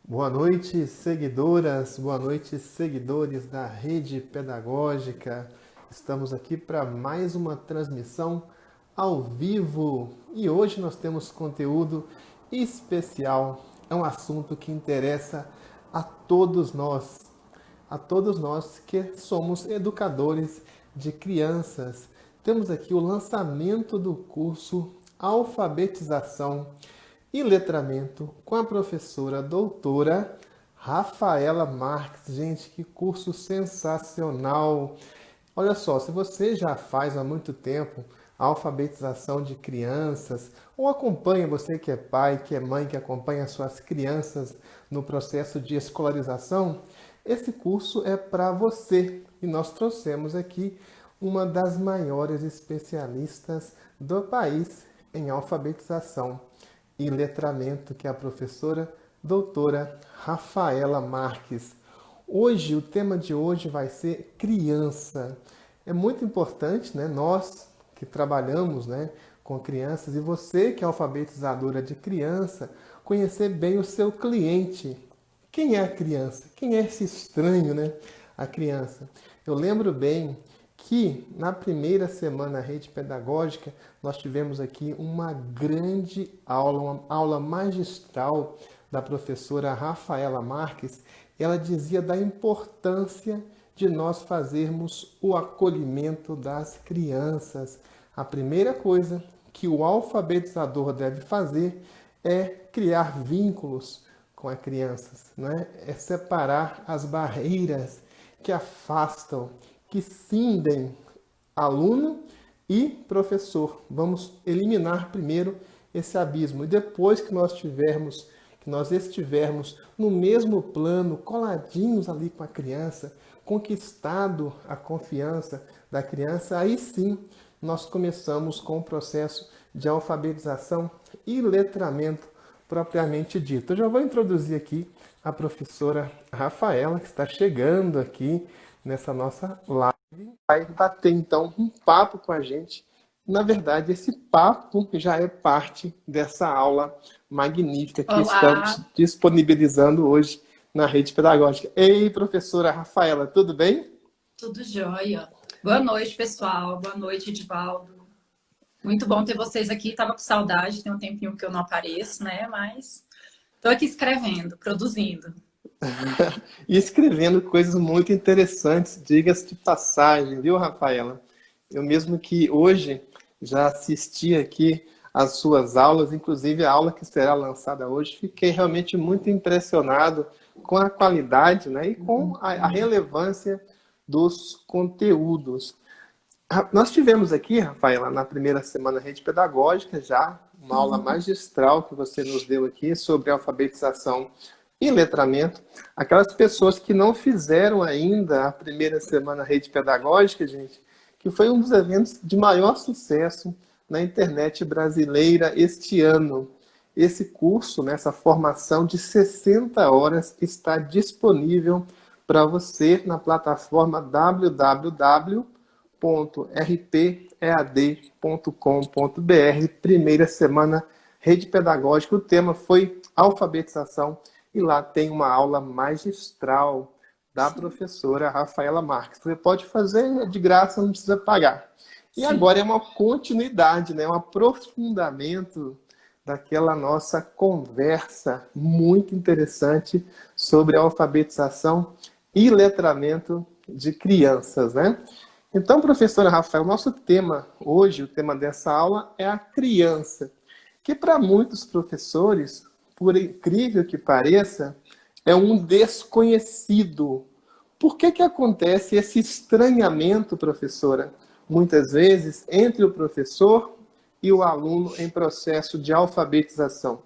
Boa noite, seguidoras, boa noite, seguidores da Rede Pedagógica. Estamos aqui para mais uma transmissão ao vivo e hoje nós temos conteúdo especial. É um assunto que interessa a todos nós que somos educadores de crianças. Temos aqui o lançamento do curso Alfabetização e Letramento com a professora doutora Rafaela Marques. Gente, que curso sensacional! Olha só, se você já faz há muito tempo a alfabetização de crianças, ou acompanha, você que é pai, que é mãe, que acompanha suas crianças no processo de escolarização, esse curso é para você. E nós trouxemos aqui uma das maiores especialistas do país em alfabetização e letramento, que é a professora doutora Rafaela Marques. Hoje, o tema de hoje vai ser criança. É muito importante, né? Nós que trabalhamos, né, com crianças e você que é alfabetizadora de criança, conhecer bem o seu cliente. Quem é a criança? Quem é esse estranho, né? A criança. Eu lembro bem que na primeira semana Rede Pedagógica nós tivemos aqui uma grande aula, uma aula magistral da professora Rafaela Marques. Ela dizia da importância de nós fazermos o acolhimento das crianças. A primeira coisa que o alfabetizador deve fazer é criar vínculos com as crianças, né? É separar as barreiras que afastam, que cindem aluno e professor. Vamos eliminar primeiro esse abismo e depois que nós estivermos no mesmo plano, coladinhos ali com a criança, conquistado a confiança da criança, aí sim nós começamos com o processo de alfabetização e letramento propriamente dito. Eu já vou introduzir aqui a professora Rafaela, que está chegando aqui nessa nossa live. Vai bater então um papo com a gente. Na verdade, esse papo já é parte dessa aula magnífica que estamos Olá, disponibilizando hoje na Rede Pedagógica. Ei, professora Rafaela, tudo bem? tudo jóia? Boa noite, pessoal. Boa noite, Edivaldo. Muito bom ter vocês aqui. Tava com saudade, tem um tempinho que eu não apareço, né? Mas tô aqui escrevendo, produzindo. E escrevendo coisas muito interessantes, diga-se de passagem, viu, Rafaela? Eu mesmo que hoje já assisti aqui às suas aulas, inclusive a aula que será lançada hoje, fiquei realmente muito impressionado com a qualidade, né, e com a relevância dos conteúdos. Nós tivemos aqui, Rafaela, na primeira semana Rede Pedagógica, já uma aula magistral que você nos deu aqui sobre alfabetização e letramento. Aquelas pessoas que não fizeram ainda a primeira semana Rede Pedagógica, gente, que foi um dos eventos de maior sucesso na internet brasileira este ano. Esse curso, né, essa formação de 60 horas está disponível para você na plataforma www.rpead.com.br. Primeira semana Rede Pedagógica. O tema foi alfabetização e lá tem uma aula magistral da Sim, professora Rafaela Marques. Você pode fazer de graça, não precisa pagar. E sim. agora é uma continuidade, né? Um aprofundamento daquela nossa conversa muito interessante sobre a alfabetização e letramento de crianças, né? Então, professora Rafael, nosso tema hoje, o tema dessa aula é a criança, que para muitos professores, por incrível que pareça, é um desconhecido. Por que acontece esse estranhamento, professora, muitas vezes, entre o professor e o aluno em processo de alfabetização?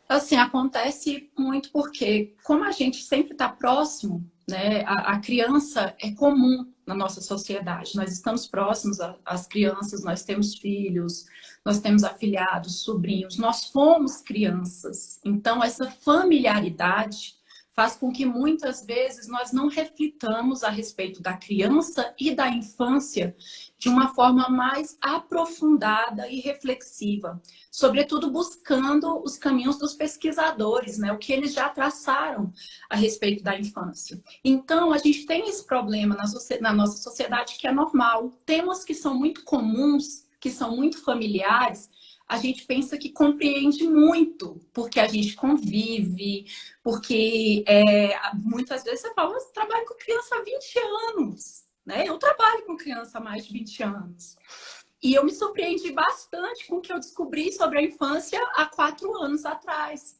Assim, acontece muito porque, como a gente sempre está próximo, né? A criança é comum na nossa sociedade. Nós estamos próximos às crianças, nós temos filhos, nós temos afilhados, sobrinhos, nós fomos crianças. Então, essa familiaridade faz com que muitas vezes nós não reflitamos a respeito da criança e da infância de uma forma mais aprofundada e reflexiva, sobretudo buscando os caminhos dos pesquisadores, né? O que eles já traçaram a respeito da infância. Então, a gente tem esse problema na nossa sociedade que é normal. Temas que são muito comuns, que são muito familiares, a gente pensa que compreende muito, porque a gente convive, porque muitas vezes você fala, eu trabalho com criança há 20 anos, né? Eu trabalho com criança há mais de 20 anos. E eu me surpreendi bastante com o que eu descobri sobre a infância há 4 anos atrás.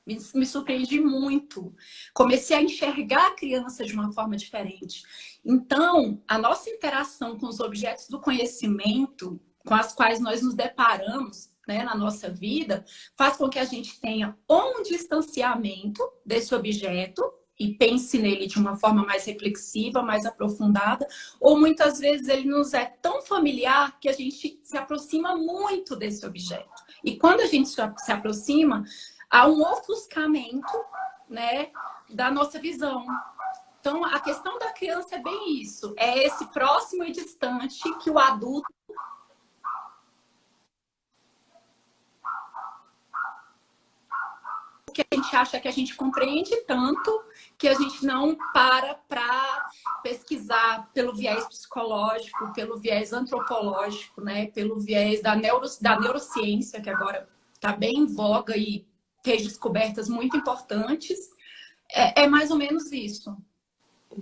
Me surpreendi muito. Comecei a enxergar a criança de uma forma diferente. Então, a nossa interação com os objetos do conhecimento, com as quais nós nos deparamos, né, na nossa vida, faz com que a gente tenha um distanciamento desse objeto e pense nele de uma forma mais reflexiva, mais aprofundada, ou muitas vezes ele nos é tão familiar que a gente se aproxima muito desse objeto. E quando a gente se aproxima, há um ofuscamento, né, da nossa visão. Então, a questão da criança é bem isso. É esse próximo e distante que o adulto que a gente acha que a gente compreende tanto que a gente não para pesquisar pelo viés psicológico, pelo viés antropológico, né? Pelo viés da neurociência, que agora está bem em voga e fez descobertas muito importantes. É mais ou menos isso.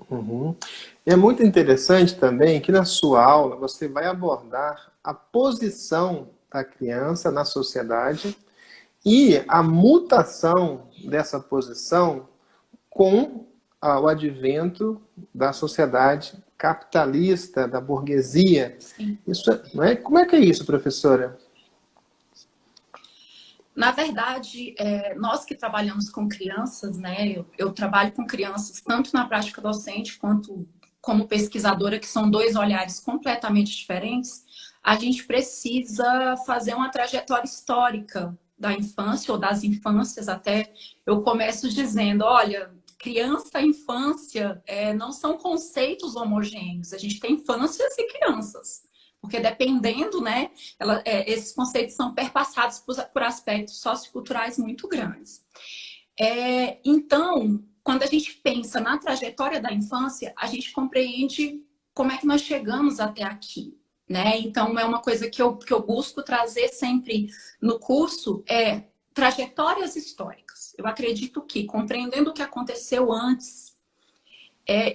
Uhum. É muito interessante também que na sua aula você vai abordar a posição da criança na sociedade e a mutação dessa posição com o advento da sociedade capitalista, da burguesia. Sim. Isso, não é? Como é que é isso, professora? Na verdade, nós que trabalhamos com crianças, né? Eu trabalho com crianças tanto na prática docente quanto como pesquisadora, que são 2 olhares completamente diferentes. A gente precisa fazer uma trajetória histórica da infância ou das infâncias. Até eu começo dizendo, olha, criança e infância não são conceitos homogêneos. A gente tem infâncias e crianças. Porque dependendo, né, esses conceitos são perpassados por aspectos socioculturais muito grandes. Então, quando a gente pensa na trajetória da infância, a gente compreende como é que nós chegamos até aqui, né? Então, é uma coisa que eu busco trazer sempre no curso, trajetórias históricas. Eu acredito que, compreendendo o que aconteceu antes,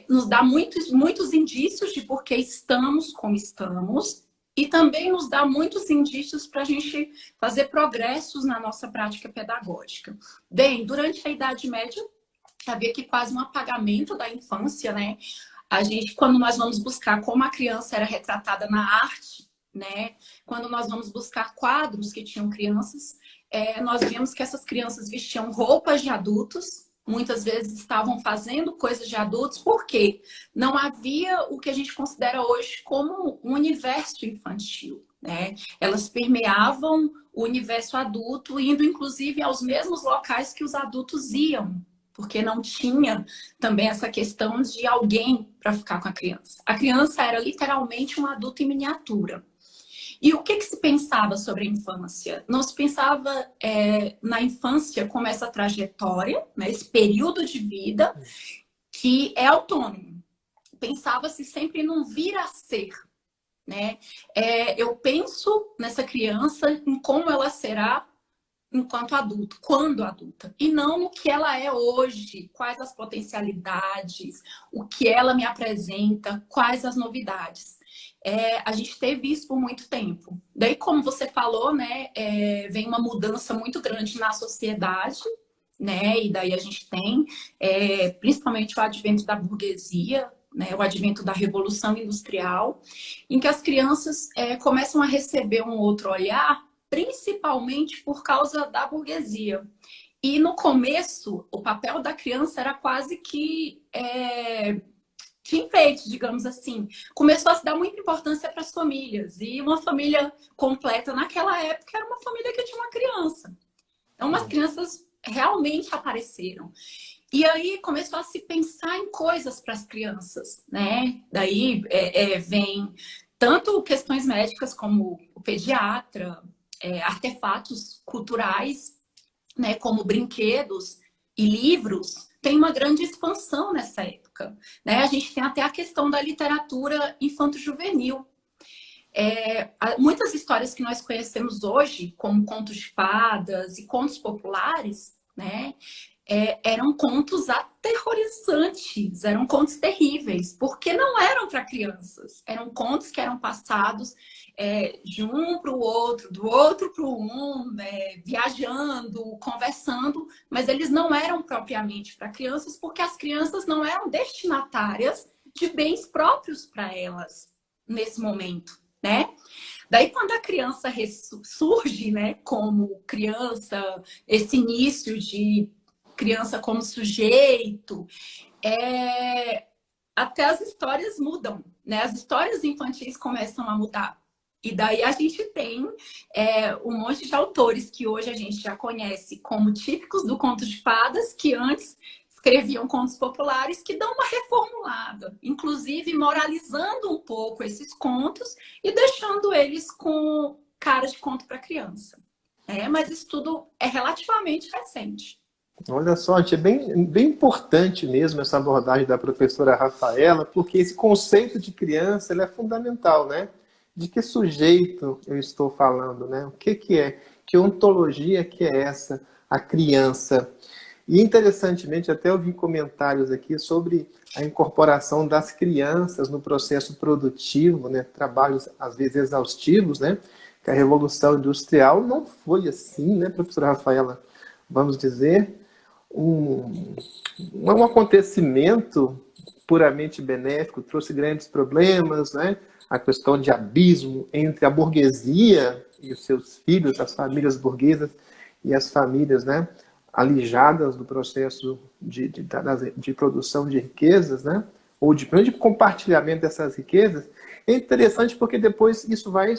nos dá muitos indícios de por que estamos como estamos e também nos dá muitos indícios para a gente fazer progressos na nossa prática pedagógica. Bem, durante a Idade Média, havia que quase um apagamento da infância, né? A gente, quando nós vamos buscar como a criança era retratada na arte, né? Quando nós vamos buscar quadros que tinham crianças, nós vemos que essas crianças vestiam roupas de adultos, muitas vezes estavam fazendo coisas de adultos, porque não havia o que a gente considera hoje como um universo infantil, né? Elas permeavam o universo adulto, indo inclusive aos mesmos locais que os adultos iam, porque não tinha também essa questão de alguém para ficar com a criança. A criança era literalmente um adulto em miniatura. E o que se pensava sobre a infância? Não se pensava na infância como essa trajetória, né, esse período de vida que é autônomo. Pensava-se sempre num vir a ser, né? Eu penso nessa criança, em como ela será enquanto adulto, quando adulta, e não no que ela é hoje, quais as potencialidades, o que ela me apresenta, quais as novidades. A gente teve isso por muito tempo. Daí, como você falou, né, vem uma mudança muito grande na sociedade, né, e daí a gente tem principalmente o advento da burguesia, né, o advento da Revolução Industrial, em que as crianças começam a receber um outro olhar, principalmente por causa da burguesia. E no começo, o papel da criança era quase que de enfeite, digamos assim. Começou a se dar muita importância para as famílias. E uma família completa naquela época era uma família que tinha uma criança. Então, umas crianças realmente apareceram. E aí começou a se pensar em coisas para as crianças, né? Daí vem tanto questões médicas como o pediatra, artefatos culturais, né? Como brinquedos e livros, tem uma grande expansão nessa época, né? A gente tem até a questão da literatura infanto-juvenil. Muitas histórias que nós conhecemos hoje, como contos de fadas e contos populares, né? Eram contos aterrorizantes, eram contos terríveis, porque não eram para crianças, eram contos que eram passados de um para o outro, do outro para um, né, viajando, conversando, mas eles não eram propriamente para crianças, porque as crianças não eram destinatárias de bens próprios para elas nesse momento, né? Daí, quando a criança surge, né, como criança, esse início de criança como sujeito, até as histórias mudam, né? As histórias infantis começam a mudar. E daí a gente tem um monte de autores que hoje a gente já conhece como típicos do conto de fadas, que antes escreviam contos populares, que dão uma reformulada, inclusive moralizando um pouco esses contos e deixando eles com cara de conto para criança. Mas isso tudo é relativamente recente. Olha só, é bem importante mesmo essa abordagem da professora Rafaela, porque esse conceito de criança ele é fundamental, né? De que sujeito eu estou falando, né? O que é? Que ontologia que é essa, a criança? E interessantemente, até eu vi comentários aqui sobre a incorporação das crianças no processo produtivo, né? Trabalhos às vezes exaustivos, né? Que a Revolução Industrial não foi assim, né, professora Rafaela? Vamos dizer, um acontecimento puramente benéfico, trouxe grandes problemas, né? A questão de abismo entre a burguesia e os seus filhos, as famílias burguesas e as famílias, né, alijadas do processo de produção de riquezas, né? Ou de compartilhamento dessas riquezas. É interessante porque depois isso vai,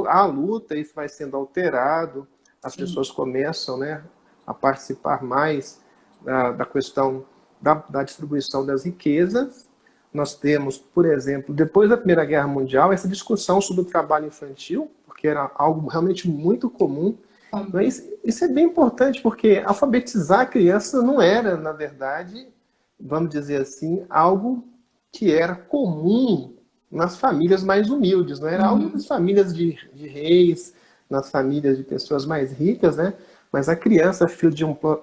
a luta, isso vai sendo alterado, as pessoas começam, né, a participar mais da questão da distribuição das riquezas. Nós temos, por exemplo, depois da Primeira Guerra Mundial, essa discussão sobre o trabalho infantil, porque era algo realmente muito comum. Mas isso é bem importante, porque alfabetizar a criança não era, na verdade, vamos dizer assim, algo que era comum nas famílias mais humildes, não era algo nas famílias de reis, nas famílias de pessoas mais ricas, né? Mas a criança, filho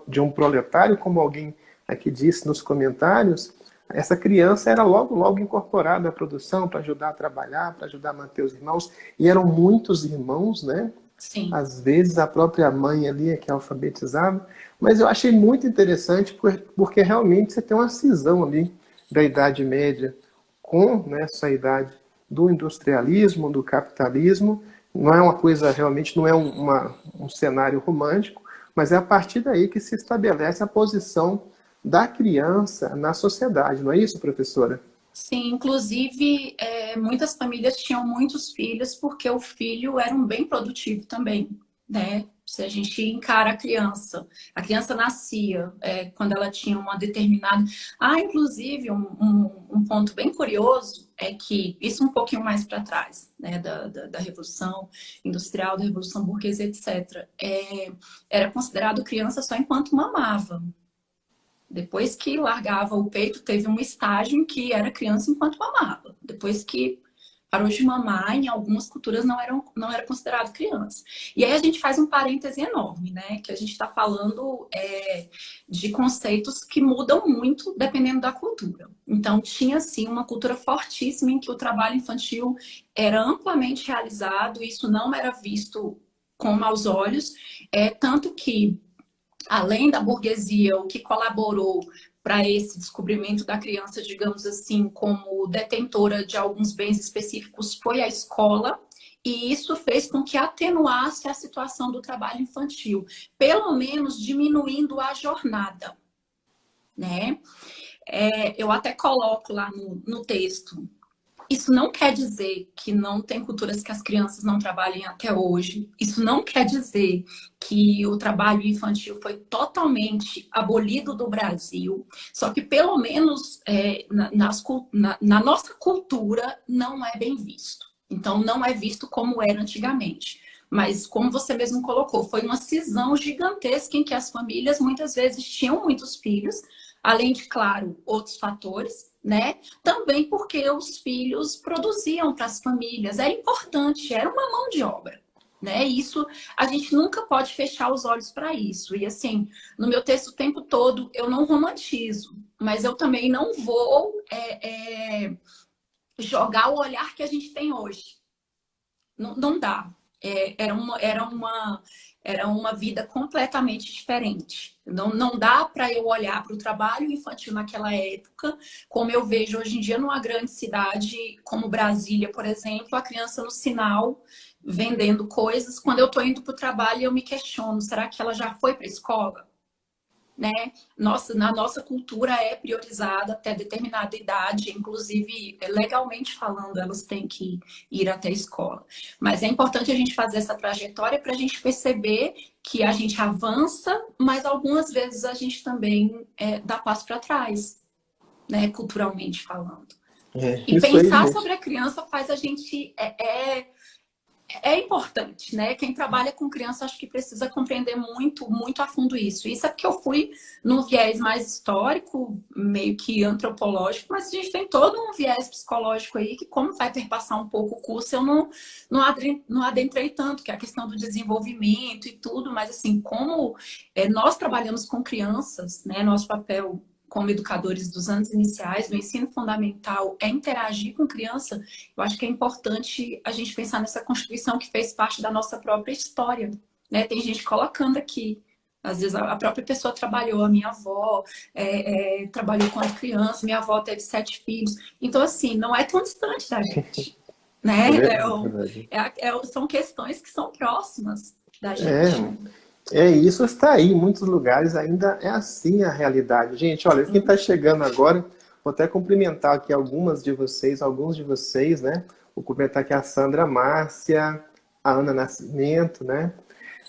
de um proletário, como alguém aqui disse nos comentários, essa criança era logo incorporada à produção para ajudar a trabalhar, para ajudar a manter os irmãos. E eram muitos irmãos, né? Sim. Às vezes a própria mãe ali é que alfabetizava. Mas eu achei muito interessante porque realmente você tem uma cisão ali da Idade Média com, né, essa idade do industrialismo, do capitalismo. Não é uma coisa, realmente não é um cenário romântico, mas é a partir daí que se estabelece a posição da criança na sociedade, não é isso, professora? Sim, inclusive muitas famílias tinham muitos filhos porque o filho era um bem produtivo também, né? Se a gente encara a criança nascia quando ela tinha uma determinada... inclusive, um ponto bem curioso é que, isso um pouquinho mais para trás, né, da Revolução Industrial, da Revolução Burguesa, etc., era considerado criança só enquanto mamava. Depois que largava o peito, teve um estágio em que era criança enquanto mamava. Depois que parou de mamar, em algumas culturas não era considerado criança. E aí a gente faz um parêntese enorme, né? Que a gente está falando de conceitos que mudam muito dependendo da cultura. Então, tinha, sim, uma cultura fortíssima em que o trabalho infantil era amplamente realizado, e isso não era visto com maus olhos, tanto que, além da burguesia, o que colaborou para esse descobrimento da criança, digamos assim, como detentora de alguns bens específicos, foi a escola, e isso fez com que atenuasse a situação do trabalho infantil, pelo menos diminuindo a jornada, né? Eu até coloco lá no texto, Isso não quer dizer que não tem culturas que as crianças não trabalhem até hoje. Isso não quer dizer que o trabalho infantil foi totalmente abolido do Brasil. Só que, pelo menos, na nossa cultura, não é bem visto. Então, não é visto como era antigamente. Mas, como você mesmo colocou, foi uma cisão gigantesca em que as famílias, muitas vezes, tinham muitos filhos, além de, claro, outros fatores, né? Também porque os filhos produziam para as famílias, era importante, era uma mão de obra, né? Isso, a gente nunca pode fechar os olhos para isso. E assim, no meu texto o tempo todo eu não romantizo, mas eu também não vou jogar o olhar que a gente tem hoje. Não, não dá. Era uma vida completamente diferente. Não dá para eu olhar para o trabalho infantil naquela época, como eu vejo hoje em dia numa grande cidade como Brasília, por exemplo, a criança no sinal vendendo coisas. Quando eu estou indo para o trabalho, eu me questiono, será que ela já foi para a escola? Né? Na nossa cultura é priorizada até determinada idade, inclusive legalmente falando, elas têm que ir até a escola. Mas é importante a gente fazer essa trajetória para a gente perceber que a gente avança, mas algumas vezes a gente também dá passo para trás, né? Culturalmente falando. E Isso aí, pensar gente. sobre a criança faz a gente é importante, né? Quem trabalha com criança acho que precisa compreender muito, muito a fundo isso. Isso é porque eu fui num viés mais histórico, meio que antropológico, mas a gente tem todo um viés psicológico aí que, como vai perpassar um pouco o curso, eu não adentrei tanto, que é a questão do desenvolvimento e tudo, mas assim, como nós trabalhamos com crianças, né? Nosso papel como educadores dos anos iniciais, do ensino fundamental, é interagir com criança, eu acho que é importante a gente pensar nessa constituição que fez parte da nossa própria história, né? Tem gente colocando aqui, às vezes a própria pessoa trabalhou, a minha avó trabalhou quando criança, minha avó teve 7 filhos, então assim, não é tão distante da gente, né? É verdade. São questões que são próximas da gente. É, isso está aí. Em muitos lugares ainda é assim a realidade. Gente, olha, quem está chegando agora, vou até cumprimentar aqui alguns de vocês, né? Vou cumprimentar aqui a Sandra Márcia, a Ana Nascimento, né?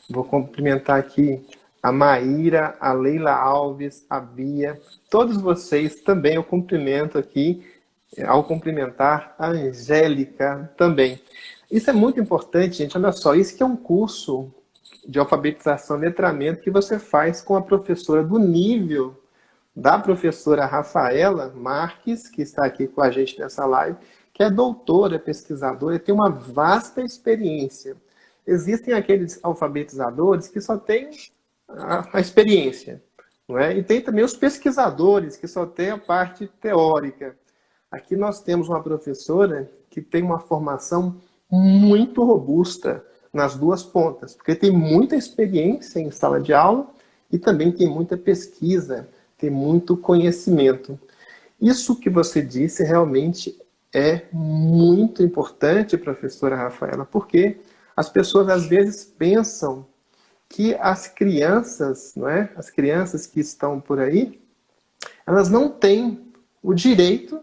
Vou cumprimentar aqui a Maíra, a Leila Alves, a Bia. Todos vocês também eu cumprimento aqui, ao cumprimentar a Angélica também. Isso é muito importante, gente. Olha só, isso que é um curso de alfabetização e letramento que você faz com a professora do nível da professora Rafaela Marques, que está aqui com a gente nessa live, que é doutora, pesquisadora e tem uma vasta experiência. Existem aqueles alfabetizadores que só têm a experiência, não é? E tem também os pesquisadores que só têm a parte teórica. Aqui nós temos uma professora que tem uma formação muito robusta nas duas pontas, porque tem muita experiência em sala de aula e também tem muita pesquisa, tem muito conhecimento. Isso que você disse realmente é muito importante, professora Rafaela, porque as pessoas às vezes pensam que as crianças, não é? As crianças que estão por aí, elas não têm o direito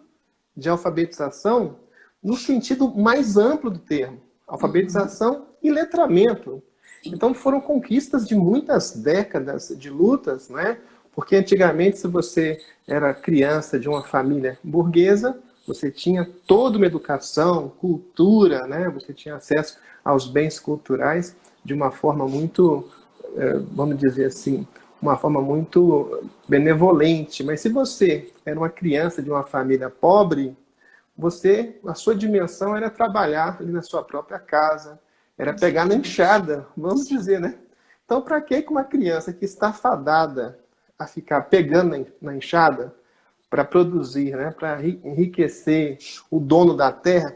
de alfabetização no sentido mais amplo do termo. Alfabetização e letramento. Então foram conquistas de muitas décadas de lutas, né? Porque antigamente, se você era criança de uma família burguesa, você tinha toda uma educação, cultura, né? Você tinha acesso aos bens culturais de uma forma muito, vamos dizer assim, uma forma muito benevolente. Mas se você era uma criança de uma família pobre, a sua dimensão era trabalhar ali na sua própria casa, era pegar na enxada, vamos dizer, né? Então, para que uma criança que está fadada a ficar pegando na enxada para produzir, né? Para enriquecer o dono da terra,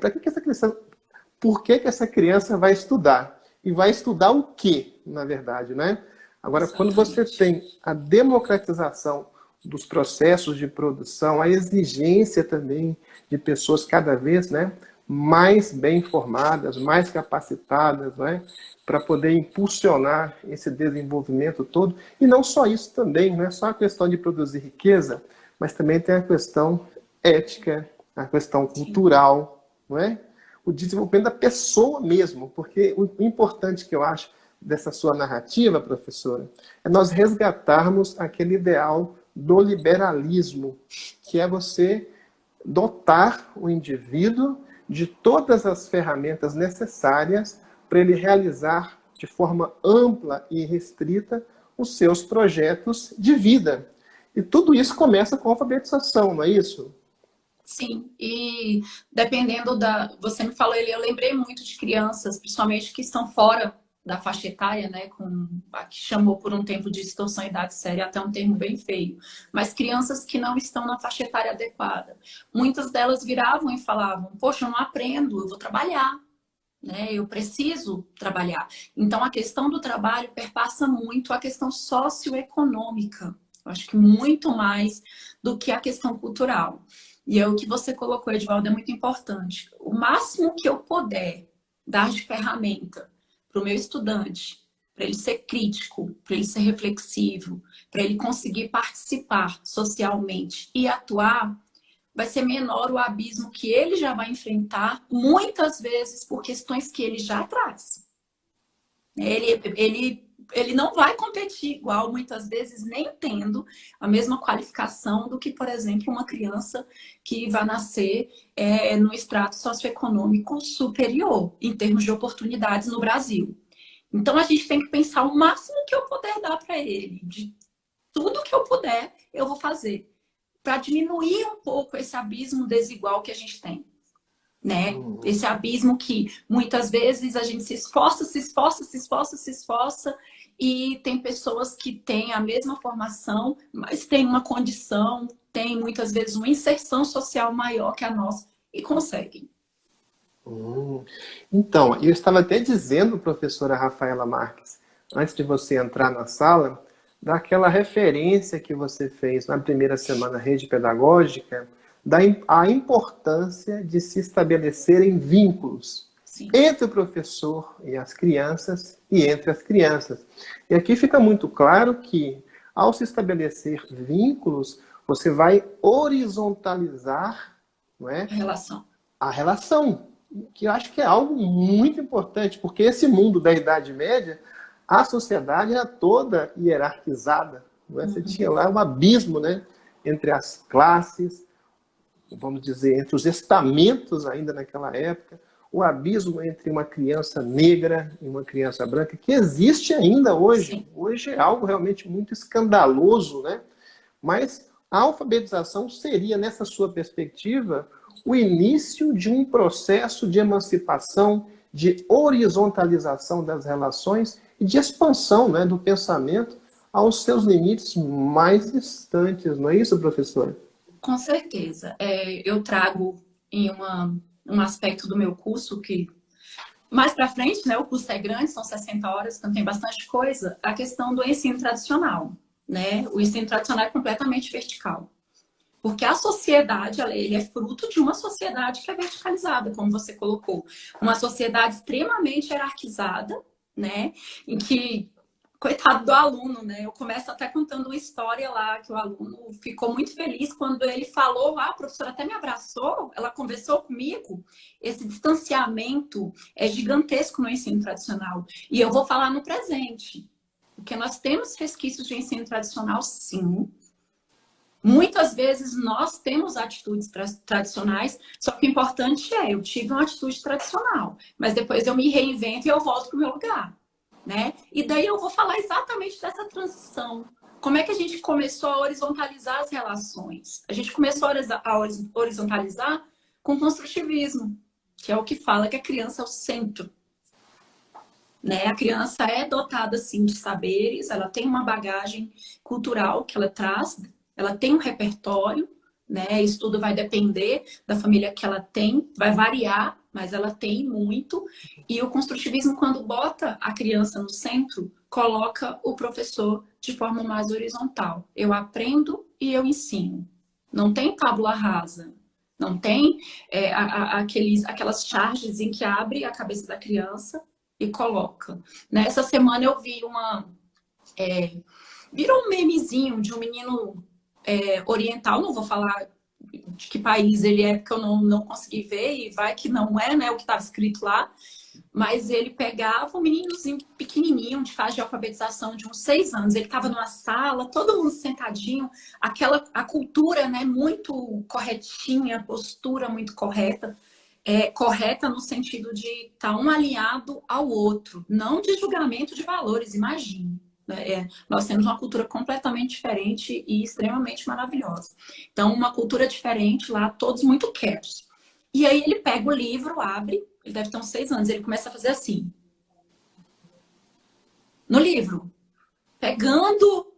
por que essa criança vai estudar? E vai estudar o quê, na verdade, né? Agora, quando você tem a democratização dos processos de produção, a exigência também de pessoas cada vez, né, mais bem formadas, mais capacitadas, né, para poder impulsionar esse desenvolvimento todo. E não só isso também, não é só a questão de produzir riqueza, mas também tem a questão ética, a questão cultural, não é? O desenvolvimento da pessoa mesmo, porque o importante que eu acho dessa sua narrativa, professora, é nós resgatarmos aquele ideal do liberalismo, que é você dotar o indivíduo de todas as ferramentas necessárias para ele realizar de forma ampla e restrita os seus projetos de vida. E tudo isso começa com a alfabetização, não é isso? Sim, e dependendo da... Você me falou, eu lembrei muito de crianças, principalmente que estão fora da faixa etária, né, com a que chamou por um tempo de distorção idade séria, até um termo bem feio, mas crianças que não estão na faixa etária adequada. Muitas delas viravam e falavam, poxa, eu não aprendo, eu vou trabalhar, né, eu preciso trabalhar. Então, a questão do trabalho perpassa muito a questão socioeconômica, eu acho que muito mais do que a questão cultural. E é o que você colocou, Edvaldo, é muito importante. O máximo que eu puder dar de ferramenta para o meu estudante, para ele ser crítico, para ele ser reflexivo, para ele conseguir participar socialmente e atuar, vai ser menor o abismo que ele já vai enfrentar, muitas vezes por questões que ele já traz. Ele não vai competir igual, muitas vezes, nem tendo a mesma qualificação do que, por exemplo, uma criança que vai nascer no extrato socioeconômico superior, em termos de oportunidades no Brasil. Então, a gente tem que pensar o máximo que eu puder dar para ele. De tudo que eu puder, eu vou fazer. Para diminuir um pouco esse abismo desigual que a gente tem. Né? Esse abismo que muitas vezes a gente se esforça, se esforça, se esforça, se esforça, e tem pessoas que têm a mesma formação, mas têm uma condição, têm muitas vezes uma inserção social maior que a nossa e conseguem. Então, eu estava até dizendo, professora Rafaela Marques, antes de você entrar na sala, daquela referência que você fez na primeira semana Rede Pedagógica, a importância de se estabelecerem vínculos. Sim. Entre o professor e as crianças e entre as crianças. E aqui fica muito claro que, ao se estabelecer vínculos, você vai horizontalizar, não é? A relação, que eu acho que é algo muito importante, porque esse mundo da Idade Média, a sociedade era toda hierarquizada. Não é? Você tinha lá um abismo, né, entre as classes, vamos dizer, entre os estamentos ainda naquela época, o abismo entre uma criança negra e uma criança branca, que existe ainda hoje. Sim. Hoje é algo realmente muito escandaloso, né? Mas a alfabetização seria, nessa sua perspectiva, o início de um processo de emancipação, de horizontalização das relações e de expansão, né, do pensamento aos seus limites mais distantes. Não é isso, professora? Com certeza. Eu trago em um aspecto do meu curso que, mais para frente, né, o curso é grande, são 60 horas, então tem bastante coisa, a questão do ensino tradicional. Né? O ensino tradicional é completamente vertical. Porque a sociedade, ele é fruto de uma sociedade que é verticalizada, como você colocou. Uma sociedade extremamente hierarquizada, né? Em que, coitado do aluno, né? Eu começo até contando uma história lá, que o aluno ficou muito feliz quando ele falou, a professora até me abraçou, ela conversou comigo. Esse distanciamento é gigantesco no ensino tradicional. E eu vou falar no presente. Porque nós temos resquícios de ensino tradicional, sim. Muitas vezes nós temos atitudes tradicionais, só que o importante eu tive uma atitude tradicional, mas depois eu me reinvento e eu volto para o meu lugar, né? E daí eu vou falar exatamente dessa transição. Como é que a gente começou a horizontalizar as relações? A gente começou a horizontalizar com o construtivismo, que é o que fala que a criança é o centro. Né? A criança é dotada, assim, de saberes, ela tem uma bagagem cultural que ela traz, ela tem um repertório, né? Isso tudo vai depender da família que ela tem, vai variar, mas ela tem muito. E o construtivismo, quando bota a criança no centro, coloca o professor de forma mais horizontal. Eu aprendo e eu ensino. Não tem tábula rasa. Não tem aquelas charges em que abre a cabeça da criança e coloca. Nessa semana eu vi virou um memezinho de um menino oriental, não vou falar de que país ele é, porque eu não consegui ver, e vai que não é, né, o que estava escrito lá. Mas ele pegava um meninozinho pequenininho, de fase de alfabetização de uns 6 anos. Ele estava numa sala, todo mundo sentadinho, a cultura, né, muito corretinha, a postura muito correta. Correta no sentido de estar um alinhado ao outro, não de julgamento de valores, imagine. Nós temos uma cultura completamente diferente e extremamente maravilhosa. Então, uma cultura diferente lá, todos muito quietos. E aí ele pega o livro, abre, ele deve ter uns 6 anos, ele começa a fazer assim. No livro. Pegando.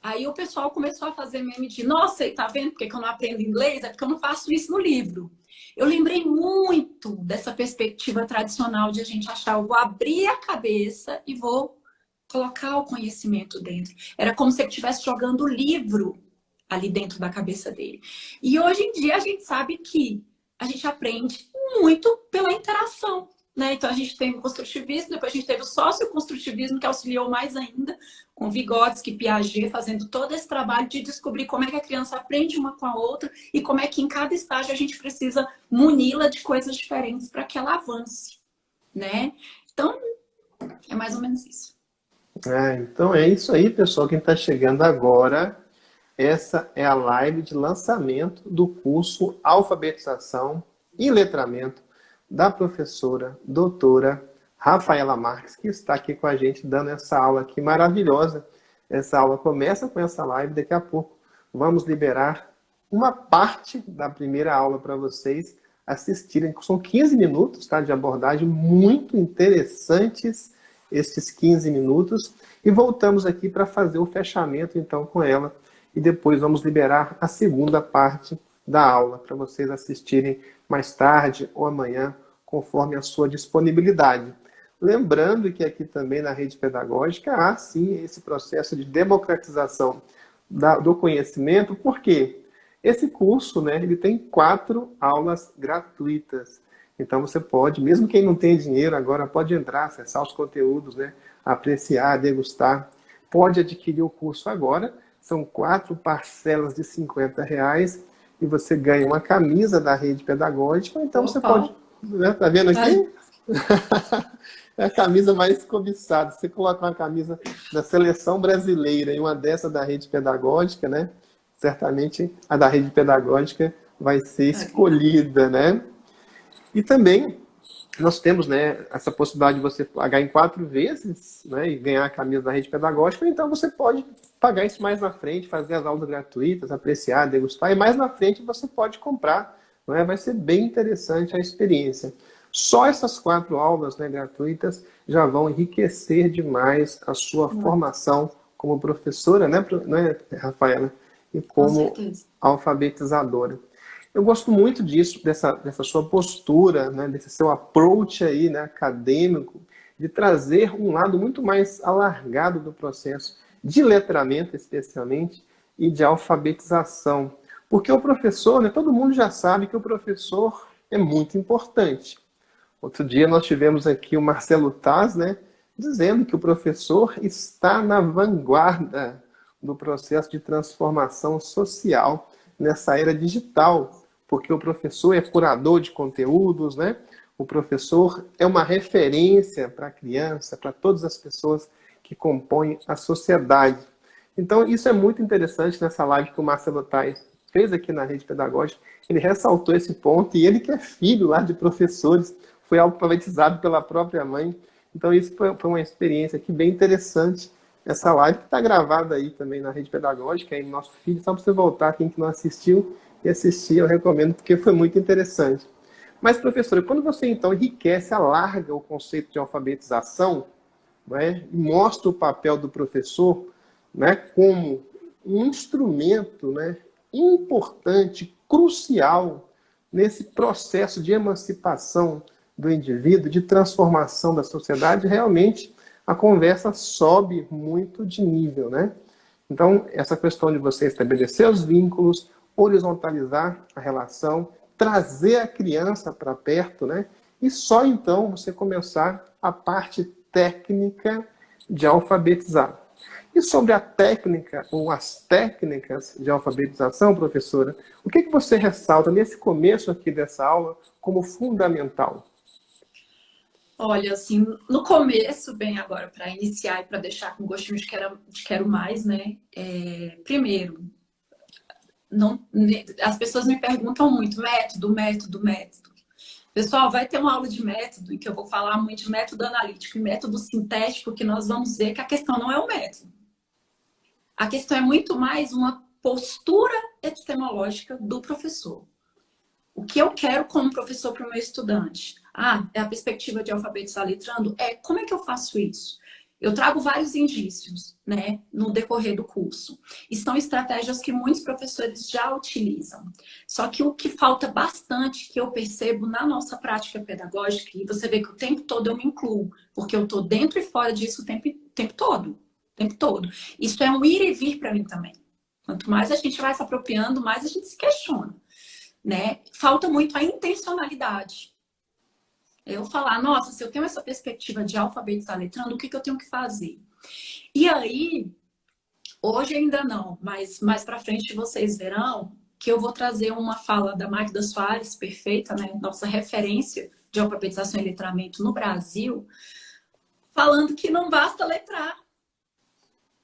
Aí o pessoal começou a fazer meme de, nossa, tá vendo porque que eu não aprendo inglês? É porque eu não faço isso no livro. Eu lembrei muito dessa perspectiva tradicional de a gente achar, eu vou abrir a cabeça e vou colocar o conhecimento dentro. Era como se ele estivesse jogando o livro ali dentro da cabeça dele. E hoje em dia a gente sabe que a gente aprende muito pela interação, né? Então a gente tem o construtivismo, depois a gente teve o socioconstrutivismo, que auxiliou mais ainda, com Vygotsky, Piaget, fazendo todo esse trabalho de descobrir como é que a criança aprende uma com a outra e como é que em cada estágio a gente precisa muni-la de coisas diferentes para que ela avance, né? Então, é mais ou menos isso. Então é isso aí, pessoal. Quem está chegando agora, essa é a live de lançamento do curso Alfabetização e Letramento da professora doutora Rafaela Marques, que está aqui com a gente dando essa aula aqui maravilhosa. Essa aula começa com essa live, daqui a pouco vamos liberar uma parte da primeira aula para vocês assistirem. São 15 minutos, tá, de abordagem, muito interessantes estes 15 minutos. E voltamos aqui para fazer o fechamento então com ela. E depois vamos liberar a segunda parte da aula para vocês assistirem mais tarde ou amanhã, conforme a sua disponibilidade. Lembrando que aqui também na rede pedagógica há sim esse processo de democratização do conhecimento, porque esse curso, né, ele tem 4 aulas gratuitas. Então você pode, mesmo quem não tem dinheiro agora, pode entrar, acessar os conteúdos, né, apreciar, degustar. Pode adquirir o curso agora. São 4 parcelas de R$50 e você ganha uma camisa da rede pedagógica. Então você pode... Né, tá vendo aqui? É a camisa mais cobiçada. Você coloca uma camisa da seleção brasileira e uma dessa da rede pedagógica, né? Certamente a da rede pedagógica vai ser escolhida, né? E também nós temos, né, essa possibilidade de você pagar em 4 vezes, né, e ganhar a camisa da rede pedagógica. Então você pode pagar isso mais na frente, fazer as aulas gratuitas, apreciar, degustar, e mais na frente você pode comprar. Né? Vai ser bem interessante a experiência. Só essas 4 aulas, né, gratuitas já vão enriquecer demais a sua formação como professora, né, Rafaela? E como alfabetizadora. Eu gosto muito disso, dessa sua postura, né, desse seu approach aí, né, acadêmico, de trazer um lado muito mais alargado do processo de letramento, especialmente, e de alfabetização. Porque o professor, né, todo mundo já sabe que o professor é muito importante. Outro dia nós tivemos aqui o Marcelo Taz, né, dizendo que o professor está na vanguarda do processo de transformação social nessa era digital, porque o professor é curador de conteúdos, né? O professor é uma referência para a criança, para todas as pessoas que compõem a sociedade. Então, isso é muito interessante nessa live que o Marcelo Tais fez aqui na rede pedagógica. Ele ressaltou esse ponto, e ele que é filho lá de professores, foi alfabetizado pela própria mãe. Então, isso foi uma experiência aqui bem interessante. Essa live que está gravada aí também na rede pedagógica, aí no nosso feed, só para você voltar, quem que não assistiu, e assistir, eu recomendo, porque foi muito interessante. Mas, professora, quando você, então, enriquece, alarga o conceito de alfabetização, né, e mostra o papel do professor, né, como um instrumento, né, importante, crucial, nesse processo de emancipação do indivíduo, de transformação da sociedade, realmente a conversa sobe muito de nível, né? Então, essa questão de você estabelecer os vínculos, horizontalizar a relação, trazer a criança para perto, né? E só então você começar a parte técnica de alfabetizar. E sobre a técnica ou as técnicas de alfabetização, professora, o que você ressalta nesse começo aqui dessa aula como fundamental? Olha, assim, no começo, bem agora, para iniciar e para deixar com gostinho de quero mais, né? Primeiro, não, as pessoas me perguntam muito, método, método, método. Pessoal, vai ter uma aula de método em que eu vou falar muito de método analítico e método sintético, que nós vamos ver que a questão não é o método. A questão é muito mais uma postura epistemológica do professor. O que eu quero como professor para o meu estudante? É a perspectiva de alfabetizar letrando? Como é que eu faço isso? Eu trago vários indícios, né, no decorrer do curso. E são estratégias que muitos professores já utilizam. Só que o que falta bastante, que eu percebo na nossa prática pedagógica, e você vê que o tempo todo eu me incluo, porque eu estou dentro e fora disso o tempo todo. Tempo todo. Isso é um ir e vir para mim também. Quanto mais a gente vai se apropriando, mais a gente se questiona, né? Falta muito a intencionalidade. Eu falar, nossa, se eu tenho essa perspectiva de alfabetizar letrando, o que eu tenho que fazer? E aí, hoje ainda não, mas mais para frente vocês verão que eu vou trazer uma fala da Magda Soares, perfeita, né? Nossa referência de alfabetização e letramento no Brasil, falando que não basta letrar.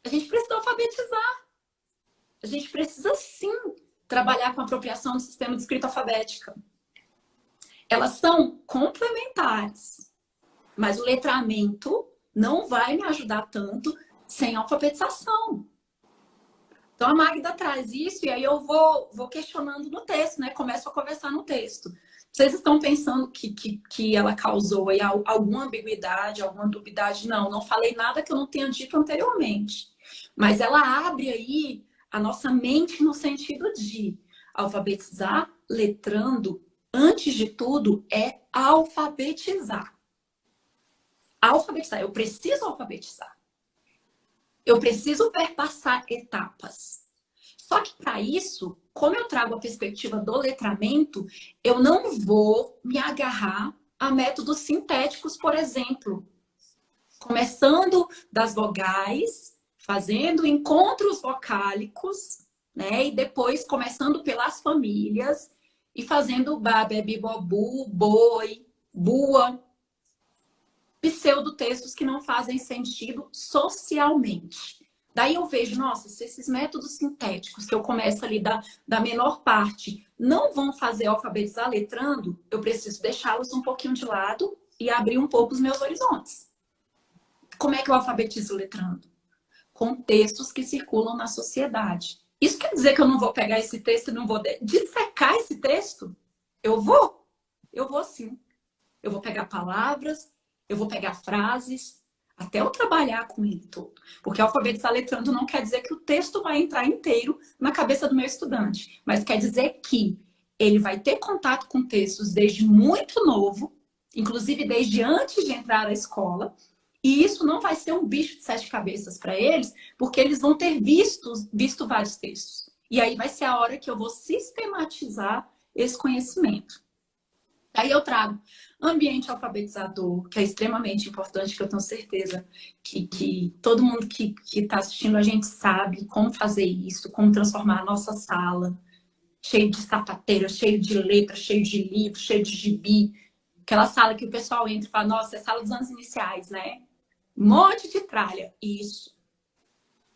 A gente precisa alfabetizar. A gente precisa, sim, trabalhar com a apropriação do sistema de escrita alfabética. Elas são complementares, mas o letramento não vai me ajudar tanto sem alfabetização. Então, a Magda traz isso e aí eu vou questionando no texto, né? Começo a conversar no texto. Vocês estão pensando que ela causou aí alguma ambiguidade, alguma dubiedade? Não falei nada que eu não tenha dito anteriormente. Mas ela abre aí a nossa mente no sentido de alfabetizar, letrando, antes de tudo, é alfabetizar. Alfabetizar, eu preciso alfabetizar. Eu preciso perpassar etapas. Só que para isso, como eu trago a perspectiva do letramento, eu não vou me agarrar a métodos sintéticos, por exemplo. Começando das vogais, fazendo encontros vocálicos, né? E depois começando pelas famílias e fazendo babé, bibobu, boi, bua, pseudotextos que não fazem sentido socialmente. Daí eu vejo, nossa, se esses métodos sintéticos que eu começo ali da menor parte não vão fazer alfabetizar letrando, eu preciso deixá-los um pouquinho de lado e abrir um pouco os meus horizontes. Como é que eu alfabetizo letrando? Com textos que circulam na sociedade. Isso quer dizer que eu não vou pegar esse texto e não vou dissecar esse texto? Eu vou sim. Eu vou pegar palavras, eu vou pegar frases, até eu trabalhar com ele todo. Porque alfabetizar letrando não quer dizer que o texto vai entrar inteiro na cabeça do meu estudante, mas quer dizer que ele vai ter contato com textos desde muito novo, inclusive desde antes de entrar na escola, e isso não vai ser um bicho de sete cabeças para eles, porque eles vão ter visto vários textos. E aí vai ser a hora que eu vou sistematizar esse conhecimento. Aí eu trago ambiente alfabetizador, que é extremamente importante, que eu tenho certeza que todo mundo que está assistindo a gente sabe como fazer isso, como transformar a nossa sala, cheio de sapateira, cheio de letra, cheio de livro, cheio de gibi. Aquela sala que o pessoal entra e fala, nossa, é a sala dos anos iniciais, né? Um monte de tralha. Isso.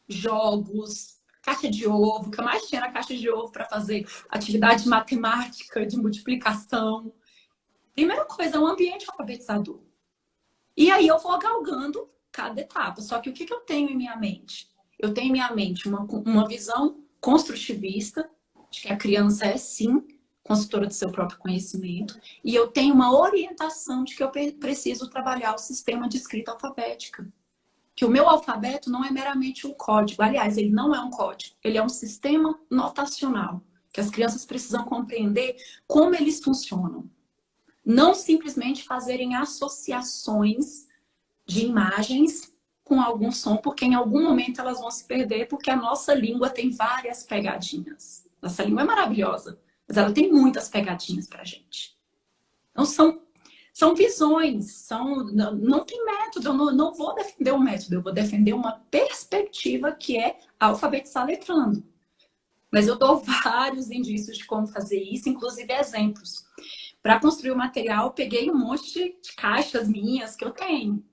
Jogos, caixa de ovo, que eu mais tinha na caixa de ovo para fazer atividade de matemática, de multiplicação. Primeira coisa, é um ambiente alfabetizador. E aí eu vou galgando cada etapa. Só que o que eu tenho em minha mente? Eu tenho em minha mente uma visão construtivista, de que a criança é, sim, construtora do seu próprio conhecimento. E eu tenho uma orientação de que eu preciso trabalhar o sistema de escrita alfabética. Que o meu alfabeto não é meramente um código. Aliás, ele não é um código. Ele é um sistema notacional. Que as crianças precisam compreender como eles funcionam. Não simplesmente fazerem associações de imagens com algum som, porque em algum momento elas vão se perder, porque a nossa língua tem várias pegadinhas. Nossa língua é maravilhosa, mas ela tem muitas pegadinhas pra gente. Então São visões, não tem método, eu não vou defender um método, eu vou defender uma perspectiva que é alfabetizar letrando. Mas eu dou vários indícios de como fazer isso, inclusive exemplos. Para construir o material, eu peguei um monte de caixas minhas que eu tenho.